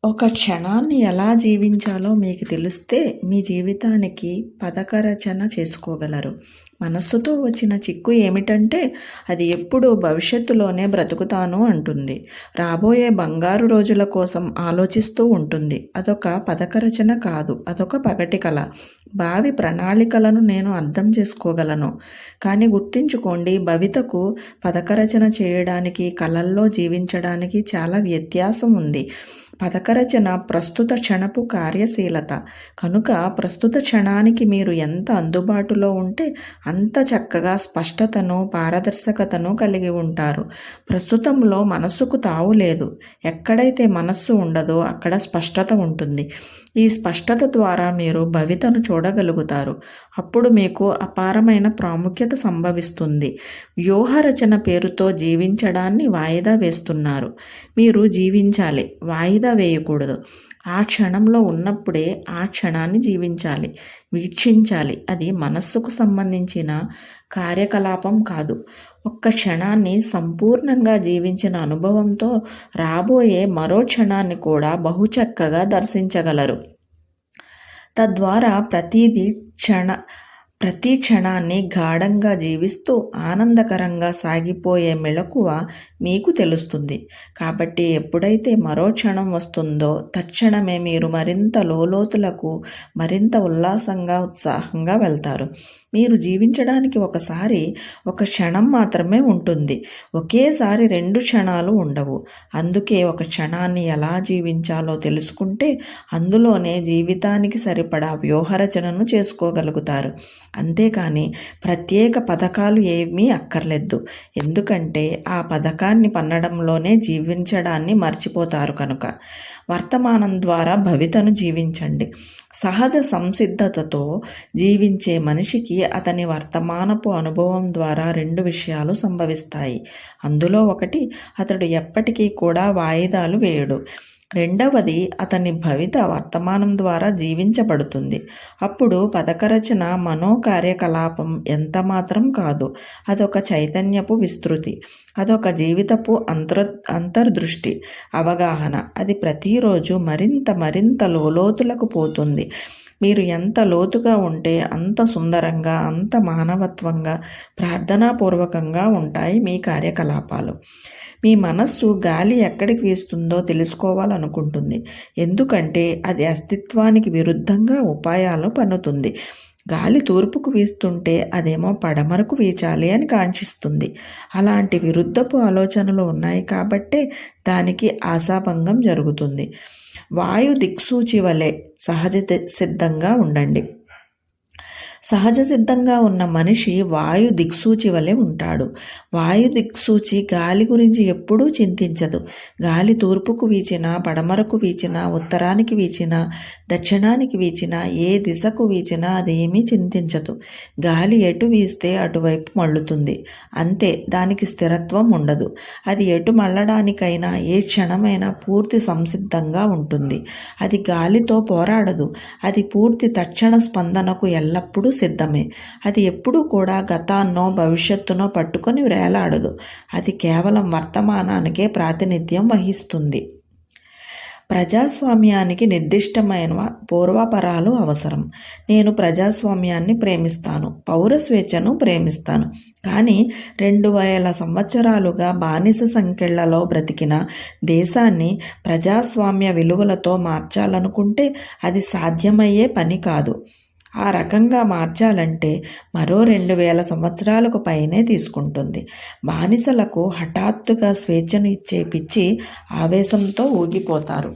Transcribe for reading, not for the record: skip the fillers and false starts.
ఒక క్షణాన్ని ఎలా జీవించాలో మీకు తెలిస్తే మీ జీవితానికి పథకరచన చేసుకోగలరు. మనస్సుతో వచ్చిన చిక్కు ఏమిటంటే అది ఎప్పుడూ భవిష్యత్తులోనే బ్రతుకుతాను అంటుంది. రాబోయే బంగారు రోజుల కోసం ఆలోచిస్తూ ఉంటుంది. అదొక పథకరచన కాదు, అదొక పగటి కల. భావి ప్రణాళికలను నేను అర్థం చేసుకోగలను. కానీ గుర్తుంచుకోండి, భవితకు పథకరచన చేయడానికి, కలల్లో జీవించడానికి చాలా వ్యత్యాసం ఉంది. పథకరచన ప్రస్తుత క్షణపు కార్యశీలత కనుక ప్రస్తుత క్షణానికి మీరు ఎంత అందుబాటులో ఉంటే అంత చక్కగా స్పష్టతను, పారదర్శకతను కలిగి ఉంటారు. ప్రస్తుతంలో మనస్సుకు తావు లేదు. ఎక్కడైతే మనస్సు ఉండదో అక్కడ స్పష్టత ఉంటుంది. ఈ స్పష్టత ద్వారా మీరు భవితను చూడగలుగుతారు. అప్పుడు మీకు అపారమైన ప్రాముఖ్యత సంభవిస్తుంది. వ్యూహరచన పేరుతో జీవించడాన్ని వాయిదా వేస్తున్నారు. మీరు జీవించాలి, వాయిదా వేయకూడదు. ఆ క్షణంలో ఉన్నప్పుడే ఆ క్షణాన్ని జీవించాలి, వీక్షించాలి. అది మనస్సుకు సంబంధించిన కార్యకలాపం కాదు. ఒక్క క్షణాన్ని సంపూర్ణంగా జీవించిన అనుభవంతో రాబోయే మరో క్షణాన్ని కూడా బహుచక్కగా దర్శించగలరు. తద్వారా ప్రతి క్షణాన్ని గాఢంగా జీవిస్తూ ఆనందకరంగా సాగిపోయే మెళకువ మీకు తెలుస్తుంది. కాబట్టి ఎప్పుడైతే మరో క్షణం వస్తుందో తక్షణమే మీరు మరింత లోతులకు, మరింత ఉల్లాసంగా, ఉత్సాహంగా వెళ్తారు. మీరు జీవించడానికి ఒక క్షణం మాత్రమే ఉంటుంది. ఒకేసారి 2 క్షణాలు ఉండవు. అందుకే ఒక క్షణాన్ని ఎలా జీవించాలో తెలుసుకుంటే అందులోనే జీవితానికి సరిపడా వ్యూహరచనను చేసుకోగలుగుతారు. అంతేకాని ప్రత్యేక పథకాలు ఏమీ అక్కర్లేదు. ఎందుకంటే ఆ పథకాన్ని పన్నడంలోనే జీవించడాన్ని మర్చిపోతారు కనుక. వర్తమానం ద్వారా భవితను జీవించండి. సహజ సంసిద్ధతతో జీవించే మనిషికి అతని వర్తమానపు అనుభవం ద్వారా 2 విషయాలు సంభవిస్తాయి. అందులో ఒకటి, అతడు ఎప్పటికీ కూడా వాయిదాలు వేయడు. రెండవది, అతని భవిత వర్తమానం ద్వారా జీవించబడుతుంది. అప్పుడు పథకరచన మనోకార్యకలాపం ఎంత మాత్రం కాదు. అదొక చైతన్యపు విస్తృతి, అదొక జీవితపు అంతర్దృష్టి, అవగాహన. అది ప్రతిరోజు మరింత లోతులకు పోతుంది. మీరు ఎంత లోతుగా ఉంటే అంత సుందరంగా, అంత మానవత్వంగా, ప్రార్థనాపూర్వకంగా ఉంటాయి మీ కార్యకలాపాలు. మీ మనస్సు గాలి ఎక్కడికి వీస్తుందో తెలుసుకోవాలనుకుంటుంది. ఎందుకంటే అది అస్తిత్వానికి విరుద్ధంగా ఉపాయాలు పన్నుతుంది. గాలి తూర్పుకు వీస్తుంటే అదేమో పడమరకు వీచాలి అని కాంక్షిస్తుంది. అలాంటి విరుద్ధపు ఆలోచనలు ఉన్నాయి కాబట్టే దానికి ఆశాభంగం జరుగుతుంది. వాయు దిక్సూచి వలె సహజ సిద్ధంగా ఉండండి. సహజ సిద్ధంగా ఉన్న మనిషి వాయు దిక్సూచి వలె ఉంటాడు. వాయు దిక్సూచి గాలి గురించి ఎప్పుడూ చింతించదు. గాలి తూర్పుకు వీచినా, పడమరకు వీచినా, ఉత్తరానికి వీచినా, దక్షిణానికి వీచినా, ఏ దిశకు వీచినా అదేమీ చింతించదు. గాలి ఎటు వీస్తే అటువైపు మళ్ళుతుంది. అంతే, దానికి స్థిరత్వం ఉండదు. అది ఎటు మళ్ళడానికైనా ఏ క్షణమైనా పూర్తి సంసిద్ధంగా ఉంటుంది. అది గాలితో పోరాడదు. అది పూర్తి తక్షణ స్పందనకు ఎల్లప్పుడూ సిద్ధమే. అది ఎప్పుడూ కూడా గతాన్నో భవిష్యత్తునో పట్టుకొని వేలాడదు. అది కేవలం వర్తమానానికే ప్రాతినిధ్యం వహిస్తుంది. ప్రజాస్వామ్యానికి నిర్దిష్టమైన పూర్వాపరాలు అవసరం. నేను ప్రజాస్వామ్యాన్ని ప్రేమిస్తాను, పౌర స్వేచ్ఛను ప్రేమిస్తాను. కానీ 2000 సంవత్సరాలుగా బానిస సంకెళ్లలో బ్రతికిన దేశాన్ని ప్రజాస్వామ్య విలువలతో మార్చాలనుకుంటే అది సాధ్యమయ్యే పని కాదు. ఆ రకంగా మార్చాలంటే మరో 2000 సంవత్సరాలకు పైనే తీసుకుంటుంది. బానిసలకు హఠాత్తుగా స్వేచ్ఛను ఇచ్చే పిచ్చి ఆవేశంతో ఊగిపోతారు.